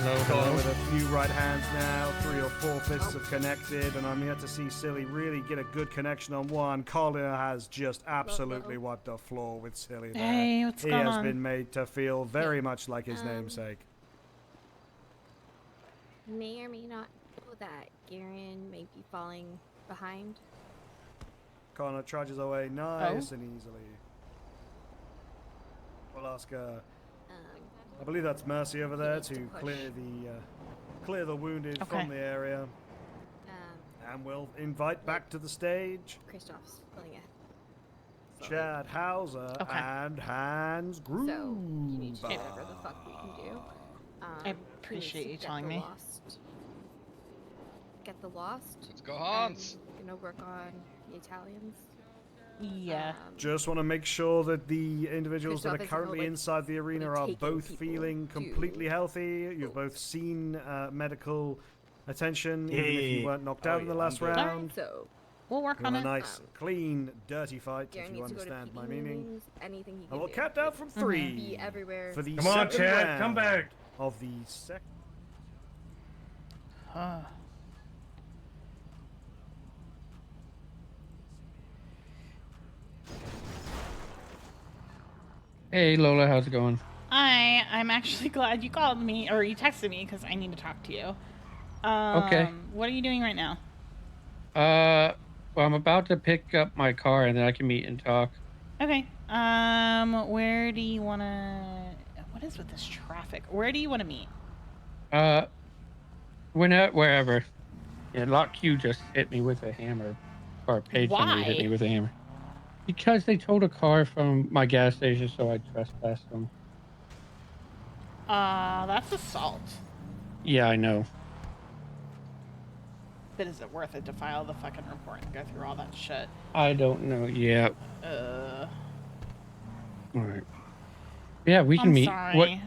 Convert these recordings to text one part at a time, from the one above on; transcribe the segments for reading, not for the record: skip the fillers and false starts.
Going with a few right hands now, 3 or 4 fists have connected, and I'm yet to see Silly really get a good connection on one. Colin has just absolutely wiped the floor with Silly there. Hey, what's going on? He has been made to feel very much like his namesake. May or may not know that Gerrin may be falling behind. Connor trudges away nice and easily. We'll ask I believe that's Mercy over there to clear the wounded from the area. And we'll invite back to the stage Christoph's pulling it. Chad Hauser and Hans Gruber. So you need to do whatever the fuck we can do. I appreciate you telling me. Get the lost. Let's go, Hans. Gonna work on the Italians. Yeah. Just want to make sure that the individuals that are currently inside the arena are both feeling completely healthy. You've both seen medical attention, even if you weren't knocked out in the last round. So we'll work on it. A nice, clean, dirty fight, if you understand my meaning. And we'll count down from 3 be everywhere. for the Come on, second Chad, round come back. of the second. Hey Lola, how's it going? Hi, I'm actually glad you called me, or you texted me, because I need to talk to you. Okay. What are you doing right now? Well, I'm about to pick up my car, and then I can meet and talk. Okay. Where do you want to... What is with this traffic? Where do you want to meet? Wherever. Yeah, Lock Q just hit me with a hammer. Or paid somebody hit me with a hammer. Because they towed a car from my gas station, so I trespassed them. That's assault. Yeah, I know. But is it worth it to file the fucking report and go through all that shit? I don't know. Yeah. Alright. Yeah, we can meet. Sorry.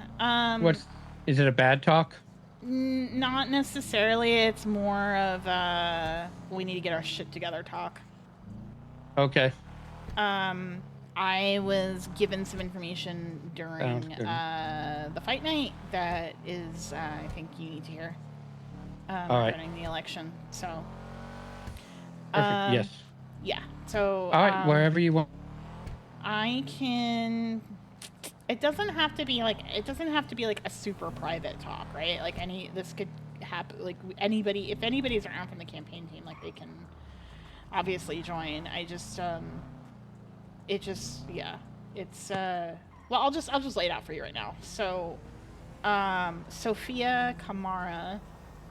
What's... Is it a bad talk? Not necessarily. It's more of we need to get our shit together talk. Okay. I was given some information during the fight night that is, I think you need to hear. Regarding the election. So. Perfect. Yes. Yeah. So. All right. Wherever you want. I can. It doesn't have to be like a super private talk, right? Like this could happen. Like anybody, if anybody's around from the campaign team, like they can obviously join. It's well, I'll just lay it out for you right now. So Sophia Kamara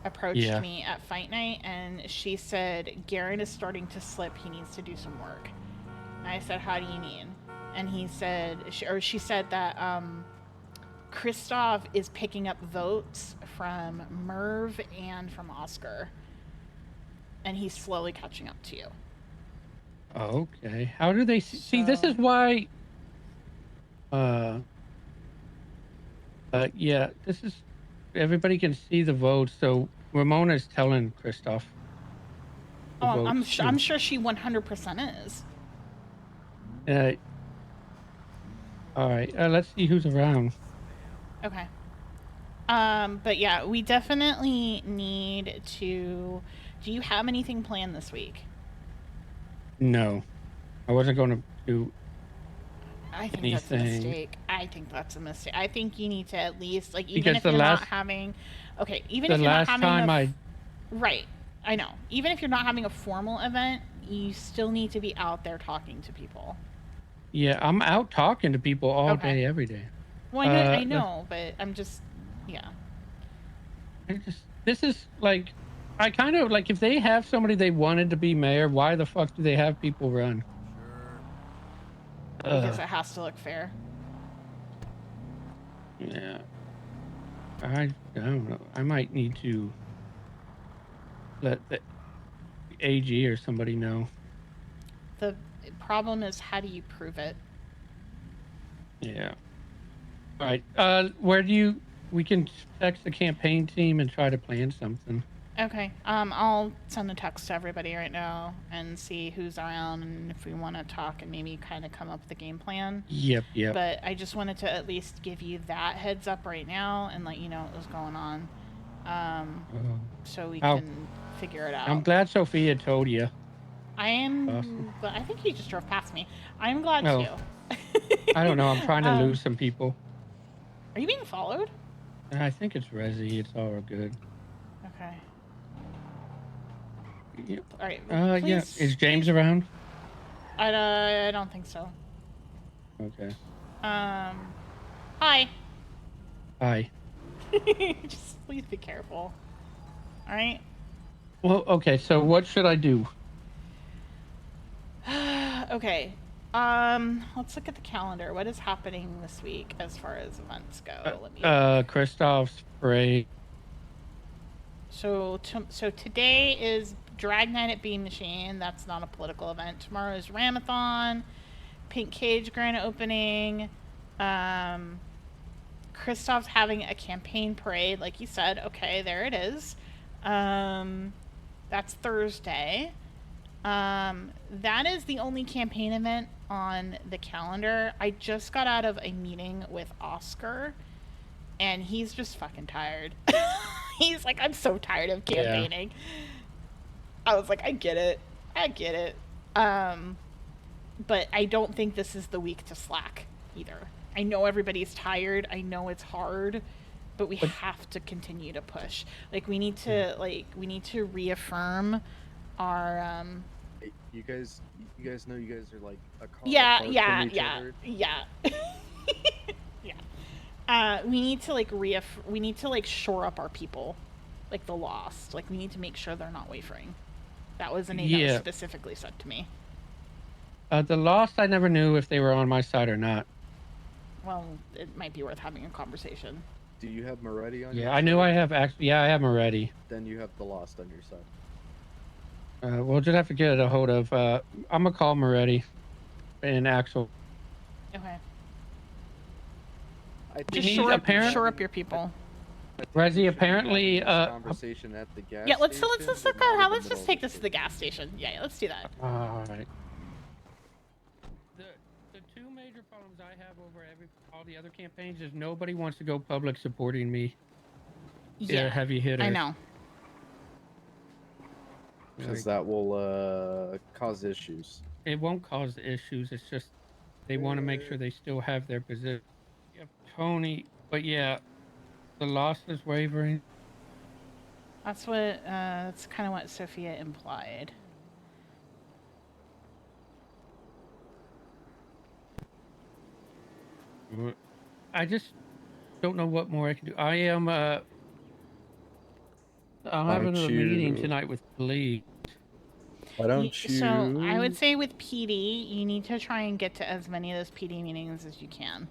approached me at fight night, and she said Gerrin is starting to slip, he needs to do some work. And I said, how do you mean? And he said, she said that Christoph is picking up votes from Merv and from Oscar, and he's slowly catching up to you. Okay. How do they see? This is why. Yeah. This is. Everybody can see the votes, so Ramona's telling Christoph. Oh, I'm sure she 100% is. All right. Let's see who's around. Okay. But yeah, we definitely need to. Do you have anything planned this week? No, I wasn't going to do. I think anything. That's a mistake. I think that's a mistake. I think you need to at least even because if you're not having. Okay, even if you're not having right. I know. Even if you're not having a formal event, you still need to be out there talking to people. Yeah, I'm out talking to people all day, every day. Well, I know, but I'm just, This is like, I kind of like if they have somebody they wanted to be mayor, why the fuck do they have people run? Because it has to look fair. Yeah. I don't know. I might need to let the AG or somebody know. The problem is, how do you prove it? Yeah. All right. We can text the campaign team and try to plan something. Okay. I'll send a text to everybody right now and see who's around and if we want to talk and maybe kind of come up with a game plan. Yep. But I just wanted to at least give you that heads up right now and let you know what was going on. so we can figure it out. I'm glad Sophia told you. I am. Awesome. But I think he just drove past me. I'm glad too. I don't know. I'm trying to lose some people. Are you being followed? I think it's Resi. It's all good. Okay. Yeah. All right. Yeah. Is James around? I don't think so. Okay. Hi. Hi. Just please be careful. All right. Well, okay. So what should I do? Okay. Let's look at the calendar. What is happening this week as far as events go? Let me Kristoff's parade. So today is Drag Night at Bean Machine. That's not a political event. Tomorrow is Ramathon, Pink Cage grand opening. Kristoff's having a campaign parade, like you said. Okay, there it is. That's Thursday. That is the only campaign event on the calendar. I just got out of a meeting with Oscar, and he's just fucking tired. He's like, I'm so tired of campaigning. Yeah. I was like, I get it. But I don't think this is the week to slack either. I know everybody's tired. I know it's hard, but we have to continue to push. Like we need to reaffirm our You guys know you guys are like a car yeah. from each other? Yeah. We need to shore up our people, like the Lost. Like we need to make sure they're not wavering. That was a name that was specifically said to me. The Lost, I never knew if they were on my side or not. Well, it might be worth having a conversation. Do you have Moretti on your side? Yeah, I knew I have I have Moretti. Then you have the Lost on your side. We'll just have to get a hold of, I'm gonna call Moretti and Axel. Okay. Just shore up your people. Resi, apparently, conversation at the gas let's station. Let's just take this to the gas station. Yeah, let's do that. All right. The two major problems I have over all the other campaigns is nobody wants to go public supporting me. Yeah, they're heavy hitters. I know. Because that will cause issues. It won't cause issues. It's just they want to make sure they still have their position. You have Tony, but yeah, the Lost is wavering. That's what. That's kind of what Sophia implied. I just don't know what more I can do. I am. I'm having a meeting tonight with police. Why don't you? So I would say with PD, you need to try and get to as many of those PD meetings as you can,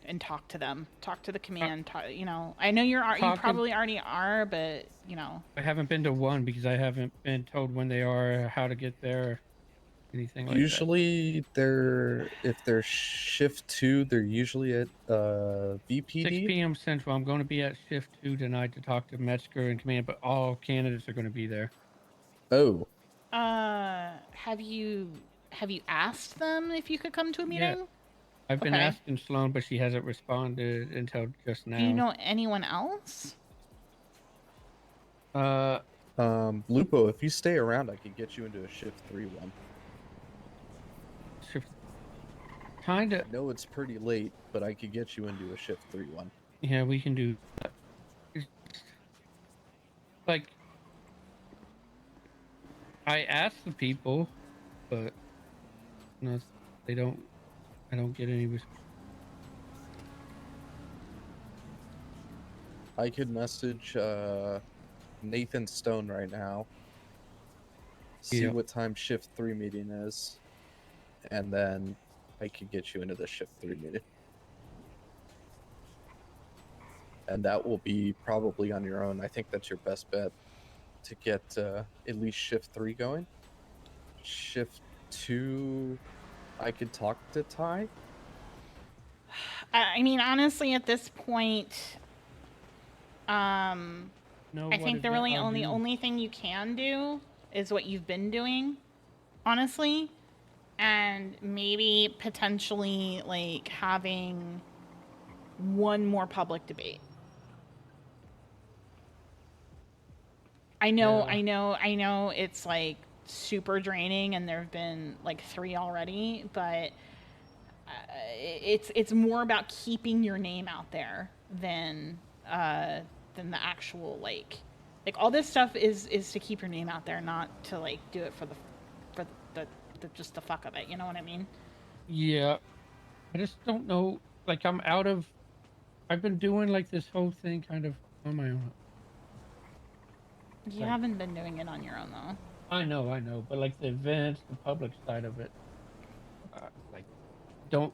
and talk to them. Talk to the command. I know you probably already are, but I haven't been to one because I haven't been told when they are, how to get there, anything like that. Usually, if they're shift 2, they're usually at VPD. 6 p.m. Central. I'm going to be at shift 2 tonight to talk to Metzger and command, but all candidates are going to be there. Oh. Have you asked them if you could come to a meeting? Yeah. I've been asking Sloan, but she hasn't responded until just now. Do you know anyone else? Lupo, if you stay around, I could get you into a shift 3-1. Kinda. I know it's pretty late, but I could get you into a shift 3-1. Yeah, we can do that. Like, I asked the people, but no, they don't. I don't get any response. I could message Nathan Stone right now. See what time shift 3 meeting is, and then I could get you into the shift 3 meeting. And that will be probably on your own. I think that's your best bet to get at least shift 3 going. Shift 2, I could talk to Ty. I mean, honestly, at this point, I think the only thing you can do is what you've been doing, honestly, and maybe potentially like having one more public debate. I know it's like super draining, and there have been like 3 already, but it's more about keeping your name out there than the actual like all this stuff is to keep your name out there, not to like do it for the just the fuck of it. You know what I mean? Yeah, I just don't know. Like I've been doing like this whole thing kind of on my own. You Like, haven't been doing it on your own though. I know, but like the events, the public side of it, like don't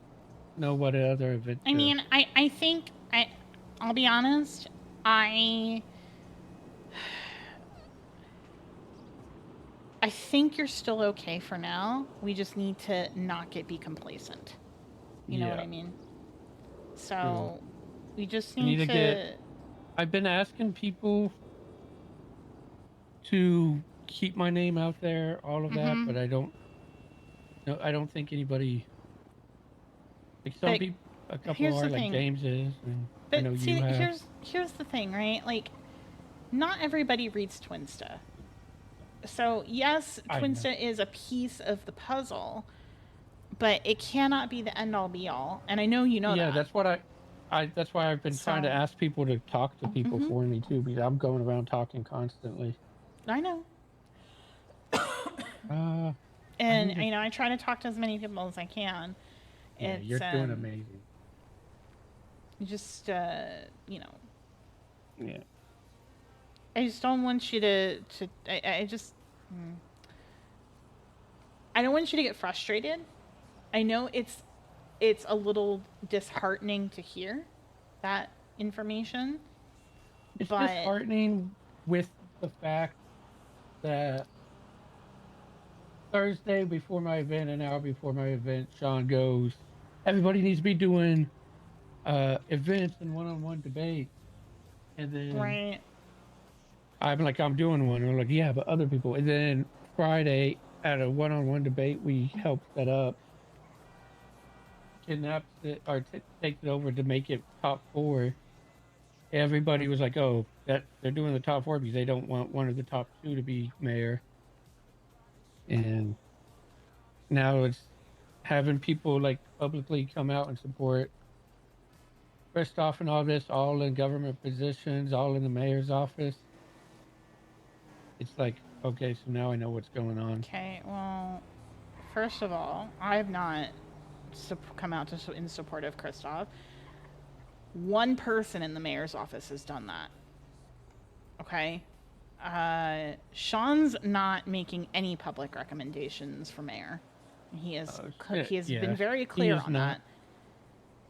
know what other event. I mean, I think I'll be honest. I think you're still okay for now. We just need to not be complacent. You know what I mean? So we just need to get. I've been asking people to keep my name out there, all of that, but I don't. No, I don't think anybody. Like some people, a couple are like James is, and I know see, you have. Here's the thing, right? Like, not everybody reads Twinsta. So yes, Twinsta is a piece of the puzzle, but it cannot be the end all be all. And I know you know that. Yeah, that's what that's why I've been trying to ask people to talk to people for me too, because I'm going around talking constantly. I know. And you know, I try to talk to as many people as I can. Yeah, you're doing amazing. Just you know. Yeah. I just don't want you to I don't want you to get frustrated. I know it's a little disheartening to hear that information. It's disheartening with the fact that Thursday before my event, an hour before my event, Sean goes, everybody needs to be doing events and one-on-one debates. And then I'm like, I'm doing one. And we're like, yeah, but other people. And then Friday at a one-on-one debate we helped set up, kidnaps it or takes it over to make it top 4. Everybody was like, oh, that they're doing the top 4 because they don't want one of the top 2 to be mayor. And now it's having people like publicly come out and support Christoph and all this, all in government positions, all in the mayor's office. It's like, okay, so now I know what's going on. Okay, well, first of all, I have not come out in support of Christoph. One person in the mayor's office has done that. Okay? Sean's not making any public recommendations for mayor. He has been very clear on that.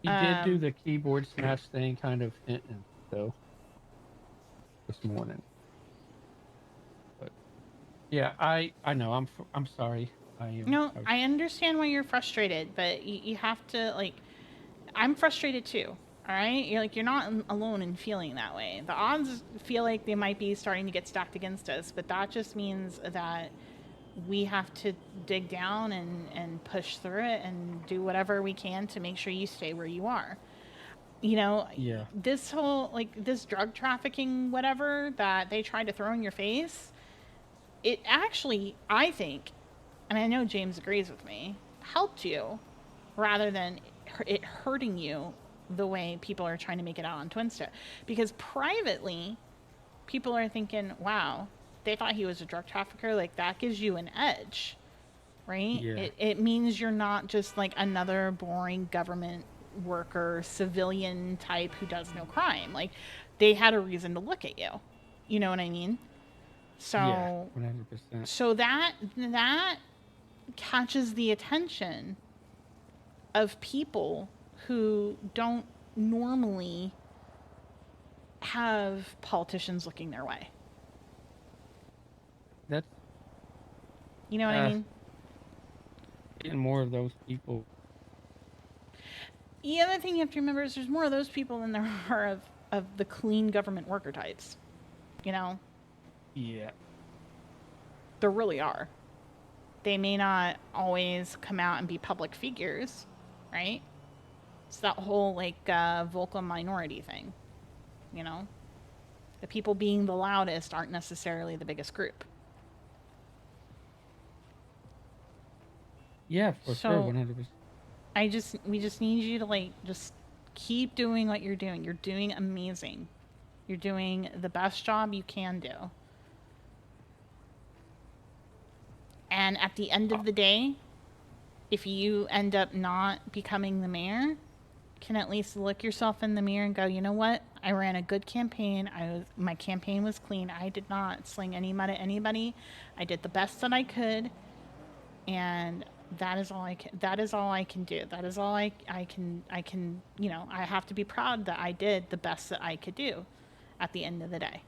He did do the keyboard smash thing kind of hinting, though, this morning. But yeah, I know. I'm sorry. I understand why you're frustrated, but you have to like. I'm frustrated too. All right, you're not alone in feeling that way. The odds feel like they might be starting to get stacked against us, but that just means that we have to dig down and push through it and do whatever we can to make sure you stay where you are. You know, this whole this drug trafficking whatever that they tried to throw in your face, it actually, I think, and I know James agrees with me, helped you rather than it hurting you the way people are trying to make it out on Twinsta. Because privately, people are thinking, wow, they thought he was a drug trafficker. Like, that gives you an edge, right? Yeah. It means you're not just like another boring government worker, civilian type who does no crime. Like, they had a reason to look at you. You know what I mean? So, yeah, 100%. So that catches the attention of people who don't normally have politicians looking their way. That's, you know what I mean? Getting more of those people. The other thing you have to remember is there's more of those people than there are of the clean government worker types. You know? Yeah. There really are. They may not always come out and be public figures, right? It's that whole vocal minority thing, you know? The people being the loudest aren't necessarily the biggest group. Yeah, for sure, 100%. We just need you to like just keep doing what you're doing. You're doing amazing. You're doing the best job you can do. And at the end of the day, if you end up not becoming the mayor, you can at least look yourself in the mirror and go, you know what? I ran a good campaign. My campaign was clean. I did not sling any mud at anybody. I did the best that I could, and that is all I can. That is all I can do. That is all I can. You know, I have to be proud that I did the best that I could do, at the end of the day.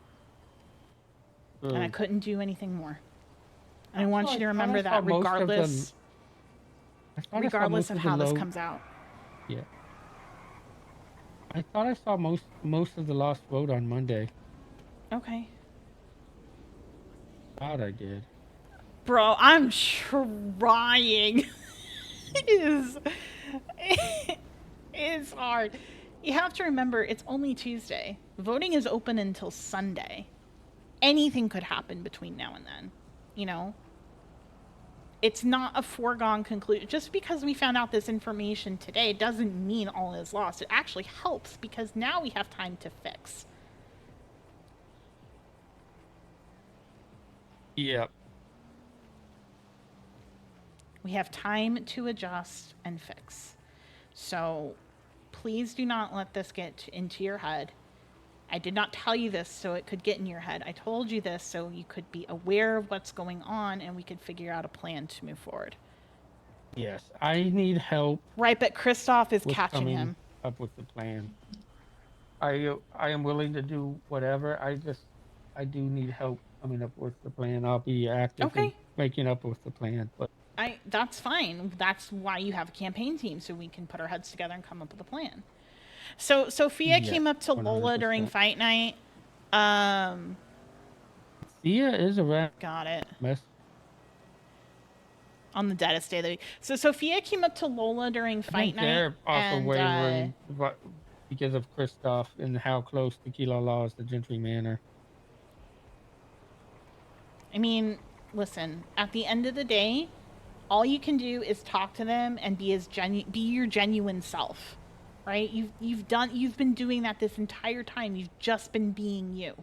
And I couldn't do anything more. And I want you to remember that, regardless of how this comes out. Yeah. I thought I saw most of the lost vote on Monday. Okay. Thought I did. Bro, I'm trying. It's hard. You have to remember, it's only Tuesday. Voting is open until Sunday. Anything could happen between now and then, you know? It's not a foregone conclusion. Just because we found out this information today doesn't mean all is lost. It actually helps because now we have time to fix. Yep. We have time to adjust and fix. So please do not let this get into your head. I did not tell you this so it could get in your head. I told you this so you could be aware of what's going on and we could figure out a plan to move forward. Yes, I need help. Right, but Christoph is catching him. Up with the plan. I am willing to do whatever. I do need help coming up with the plan. I'll be actively making up with the plan. But that's fine. That's why you have a campaign team, so we can put our heads together and come up with a plan. So Sophia came up to 100%. Lola during fight night. Sophia is around. Got it. Mess. On the deadest day of the week. So Sophia came up to Lola during fight night. They're also wavering because of Christoph and how close Tequila Law is to Gentry Manor. I mean, listen, at the end of the day, all you can do is talk to them and be your genuine self. Right? You've been doing that this entire time. You've just been being you.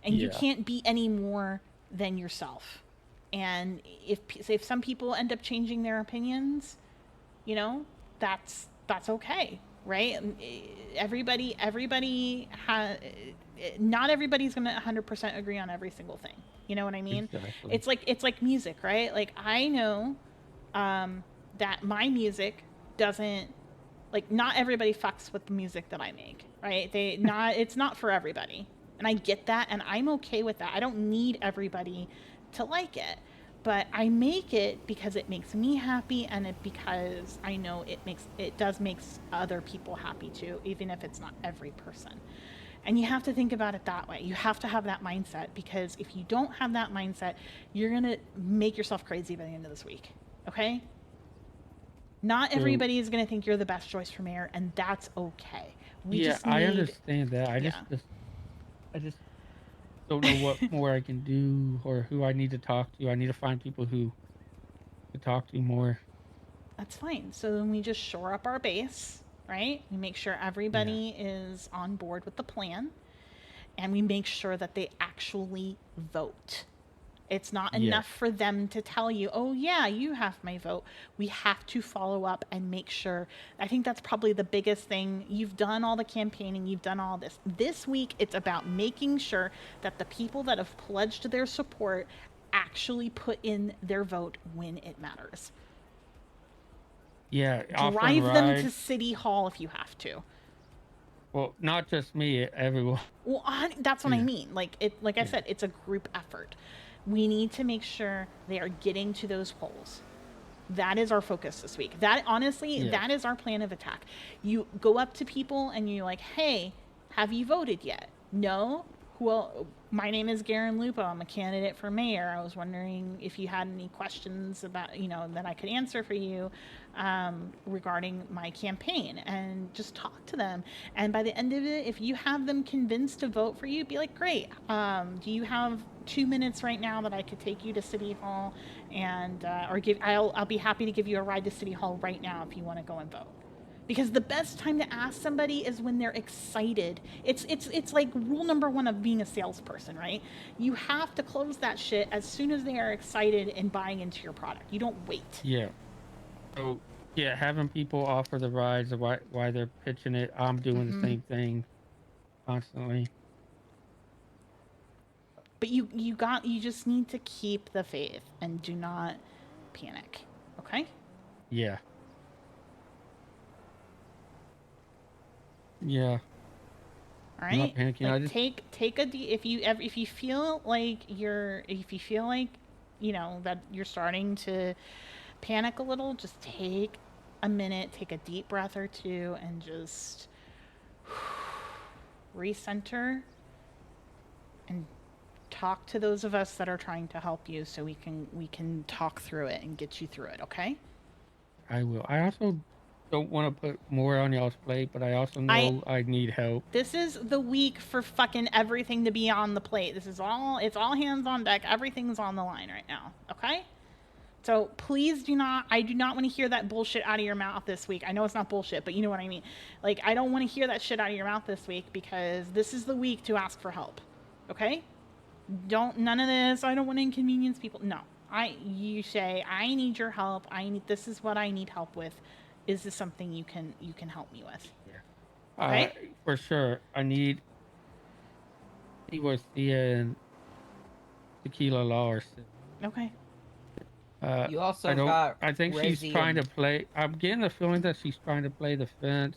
And you can't be any more than yourself. And if some people end up changing their opinions, you know, that's okay, right? Everybody not everybody's going to 100% agree on every single thing. You know what I mean? Exactly. It's like music, right? Like I know that my music doesn't, like, not everybody fucks with the music that I make, right? It's not for everybody. And I get that, and I'm okay with that. I don't need everybody to like it. But I make it because it makes me happy, and because I know it does make other people happy too, even if it's not every person. And you have to think about it that way. You have to have that mindset, because if you don't have that mindset, you're going to make yourself crazy by the end of this week, okay? Not everybody is going to think you're the best choice for mayor, and that's okay. I understand that. I just don't know what more I can do or who I need to talk to. I need to find people who to talk to more. That's fine. So then we just shore up our base, right? We make sure everybody is on board with the plan, and we make sure that they actually vote. It's not enough for them to tell you, oh, yeah, you have my vote. We have to follow up and make sure. I think that's probably the biggest thing. You've done all the campaigning. You've done all this. This week, it's about making sure that the people that have pledged their support actually put in their vote when it matters. Yeah. Drive them to City Hall if you have to. Well, not just me, everyone. Well, that's what I mean. Like I said, it's a group effort. We need to make sure they are getting to those polls. That is our focus this week. That, honestly, that is our plan of attack. You go up to people and you're like, hey, have you voted yet? No? well, my name is Gerrin Lupo. I'm a candidate for mayor. I was wondering if you had any questions about, you know, that I could answer for you regarding my campaign, and just talk to them. And by the end of it, if you have them convinced to vote for you, be like, great. Do you have 2 minutes right now that I could take you to City Hall, and I'll be happy to give you a ride to City Hall right now if you want to go and vote. Because the best time to ask somebody is when they're excited. It's like rule number 1 of being a salesperson, right? You have to close that shit as soon as they are excited and buying into your product. You don't wait. Yeah. So yeah, having people offer the rides, why they're pitching it, I'm doing the same thing constantly. But you just need to keep the faith and do not panic. Okay? Yeah. Yeah. All I'm not right. panicking. Like, I just take a if you feel like you know that you're starting to panic a little, just take a minute, take a deep breath or two, and just recenter and talk to those of us that are trying to help you, so we can talk through it and get you through it. Okay? I will. I also don't want to put more on y'all's plate, but I also know I need help. This is the week for fucking everything to be on the plate. It's all hands on deck. Everything's on the line right now. Okay? So please I do not want to hear that bullshit out of your mouth this week. I know it's not bullshit, but you know what I mean. Like, I don't want to hear that shit out of your mouth this week, because this is the week to ask for help. Okay? None of this, I don't want to inconvenience people. No. You say, I need your help. This is what I need help with. Is this something you can help me with? Yeah. Okay? For sure. I need Thea and Tequila Larson. Okay. You also got. I think she's trying to play. I'm getting the feeling that she's trying to play the fence,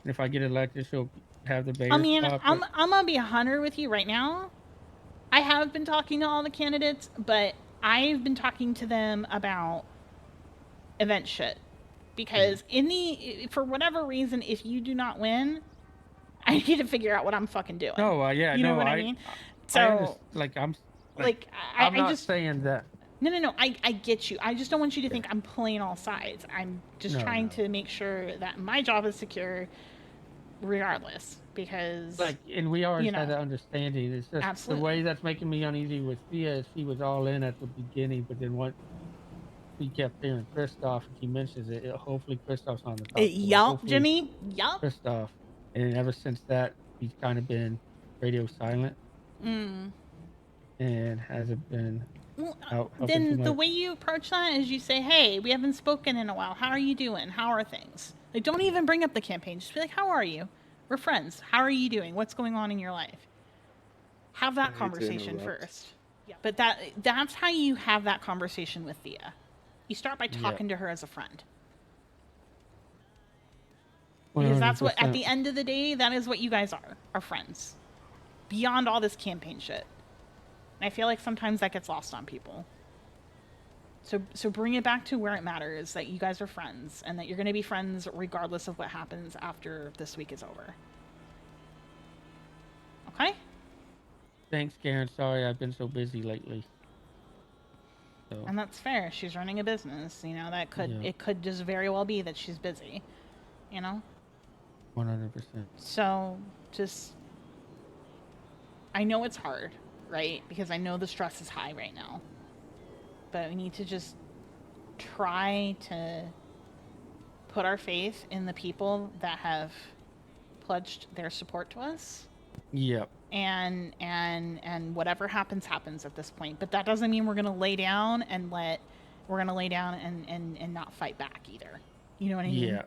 and if I get elected, she'll have the Bears. I mean, I'm gonna be 100 with you right now. I have been talking to all the candidates, but I've been talking to them about event shit, because for whatever reason, if you do not win, I need to figure out what I'm fucking doing. No, yeah, you know what I mean. So I'm not just saying that. No. I get you. I just don't want you to think I'm playing all sides. I'm just trying to make sure that my job is secure, regardless. Because and we already had that understanding. It's just absolutely. The way that's making me uneasy with Thea is she was all in at the beginning, but then once we kept hearing Kristoff, and she mentions it, hopefully Kristoff's on the top. Yup, Jimmy. Yup. Kristoff, and ever since that, he's kind of been radio silent, and hasn't been. Well, then the way you approach that is you say, hey, we haven't spoken in a while. How are you doing? How are things? Like, don't even bring up the campaign. Just be like, how are you? We're friends. How are you doing? What's going on in your life? Have that conversation first. Yeah. But that's how you have that conversation with Thea. You start by talking to her as a friend. Because that's what, at the end of the day, that is what you guys are friends. Beyond all this campaign shit. And I feel like sometimes that gets lost on people. So bring it back to where it matters, that you guys are friends, and that you're going to be friends regardless of what happens after this week is over. Okay? Thanks, Karen. Sorry, I've been so busy lately. So. And that's fair. She's running a business. You know, it could just very well be that she's busy. You know? 100%. So, I know it's hard, right? Because I know the stress is high right now. But we need to just try to put our faith in the people that have pledged their support to us. Yep. And whatever happens at this point. But that doesn't mean we're gonna lay down and not fight back either. You know what I mean? Yeah.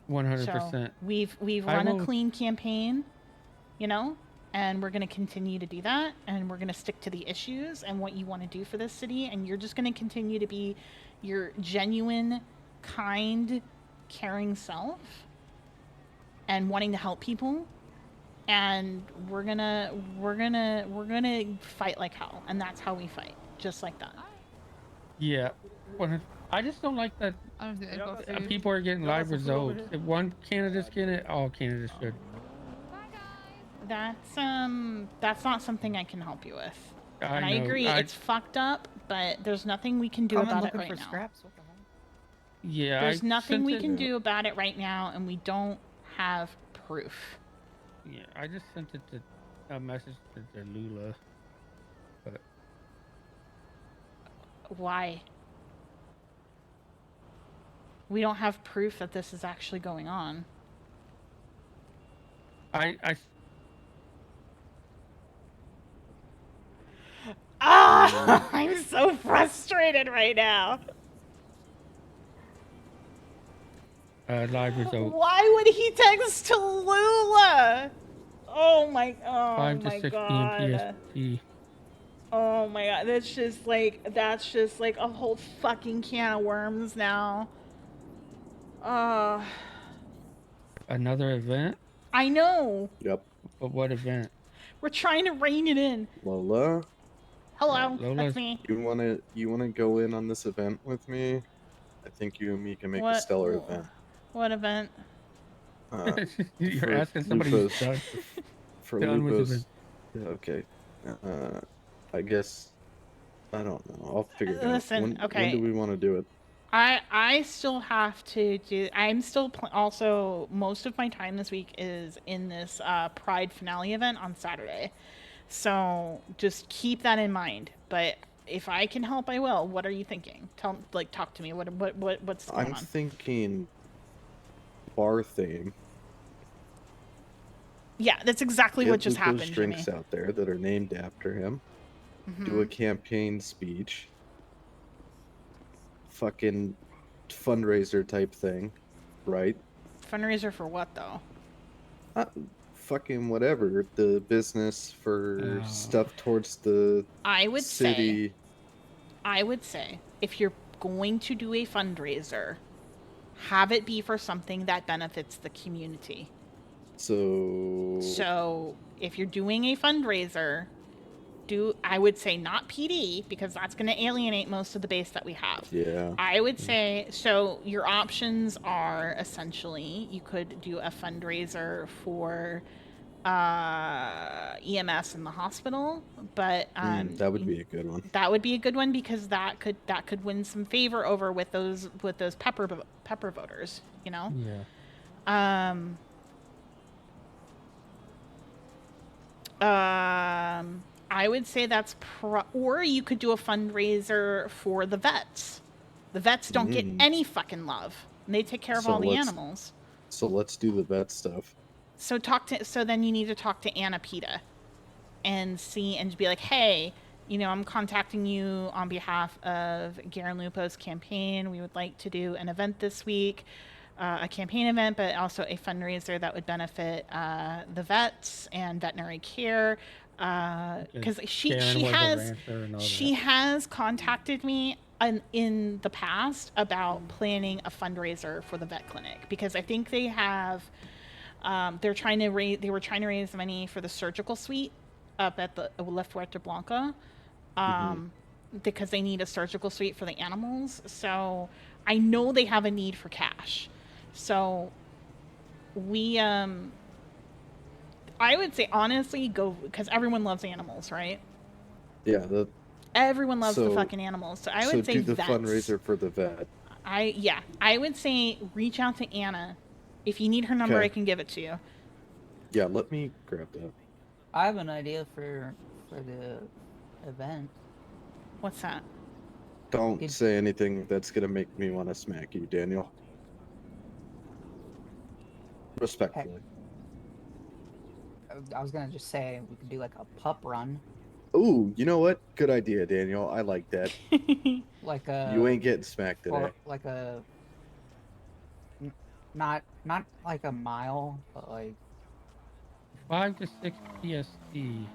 100%. So we've run a clean campaign, you know? And we're going to continue to do that, and we're going to stick to the issues and what you want to do for this city, and you're just going to continue to be your genuine, kind, caring self and wanting to help people. And we're going to fight like hell, and that's how we fight, just like that. Yeah. I just don't like that people are getting live results. If one candidate's getting it, all candidates should. that's not something I can help you with. And I know. agree, it's fucked up, but there's nothing we can do about it right now. Scraps? What the hell? Yeah, there's nothing we can do about it right now, and we don't have proof. Yeah, I just sent it to a message to Lola. But why? We don't have proof that this is actually going on. I'm so frustrated right now. Live results. Why would he text to Lola? Oh my 5 to 6 god. p.m. PST. Oh my god, that's just like a whole fucking can of worms now. Another event? I know. Yep. But what event? We're trying to rein it in. Lola? Hello, that's me. You wanna go in on this event with me? I think you and me can make a stellar event. What event? You're asking somebody who's done. For done Lupus. with Yeah, okay. I guess I don't know. I'll figure it Listen, out. okay. When do we want to do it? I still have to do. I'm still also most of my time this week is in this Pride finale event on Saturday, so just keep that in mind. But if I can help, I will. What are you thinking? Talk to me. What's going on? I'm thinking bar theme. Yeah, that's exactly what just happened. Get drinks out there that are named after him. Do a campaign speech. Fucking fundraiser type thing, right? Fundraiser for what though? Fucking whatever. The business for stuff towards the city. I would say if you're going to do a fundraiser, have it be for something that benefits the community. So if you're doing a fundraiser, I would say not PD, because that's going to alienate most of the base that we have. Yeah. I would say, so your options are essentially, you could do a fundraiser for EMS in the hospital, but that would be a good one. That would be a good one because that could win some favor over with those pepper voters, you know? Yeah. I would say that's or you could do a fundraiser for the vets. The vets don't get any fucking love. And they take care of all the animals. So let's do the vet stuff. So then you need to talk to Anna Pita and be like, hey, I'm contacting you on behalf of Gerrin Lupo's campaign. We would like to do an event this week, a campaign event, but also a fundraiser that would benefit the vets and veterinary care. Because she has contacted me in the past about planning a fundraiser for the vet clinic, because I think they have they were trying to raise money for the surgical suite up at the La Fuerte Blanca, because they need a surgical suite for the animals. So I know they have a need for cash. So we I would say honestly go, because everyone loves animals, right? Yeah, everyone loves the fucking animals. So I would say do the vets. Fundraiser for the vet. I would say reach out to Anna. If you need her number, I can give it to you. Yeah, let me grab that. I have an idea for the event. What's that? Don't say anything that's gonna make me want to smack you, Daniel. Respectfully. I was gonna just say we could do like a pup run. Ooh, you know what? Good idea, Daniel. I like that. Like a. You ain't getting smacked today. Or like a. Not like a mile, but like. 5 to 6 PST.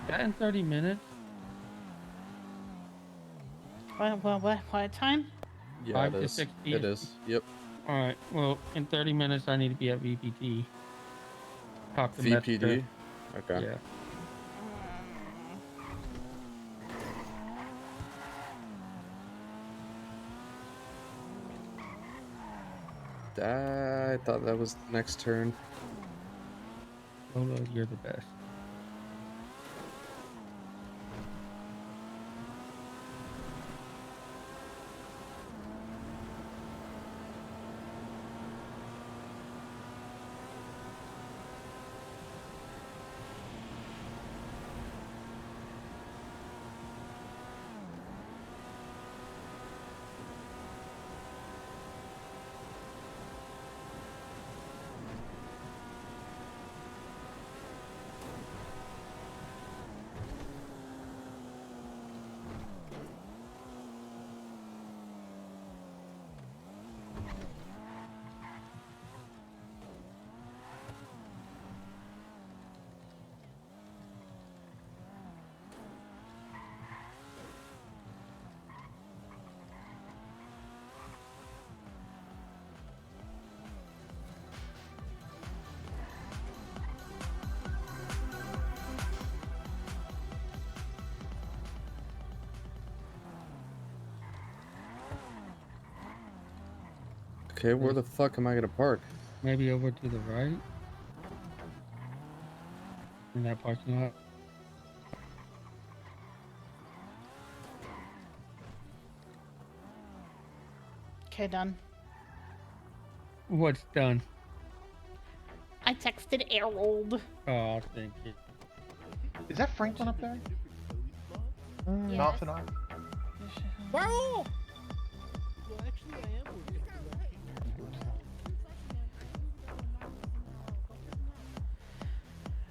That in 30 minutes? What time? Yeah, 5 to 6 PST. It is. Yep. Alright, well, in 30 minutes I need to be at VPT. Talk to VPD? Metzger. Okay. Yeah. I thought that was the next turn. Lola, you're the best. Okay, where the fuck am I gonna park? Maybe over to the right. In that parking lot. Okay, done. What's done? I texted Harold. Oh, thank you. Is that Franklin up there? Yes. Not tonight. Well, actually, I am working.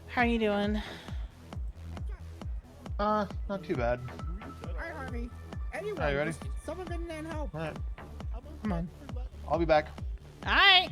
How are you doing? Not too bad. Hi, honey. Anyway, Are you ready? someone get in there and help. Alright, Come on. I'll be back. All right.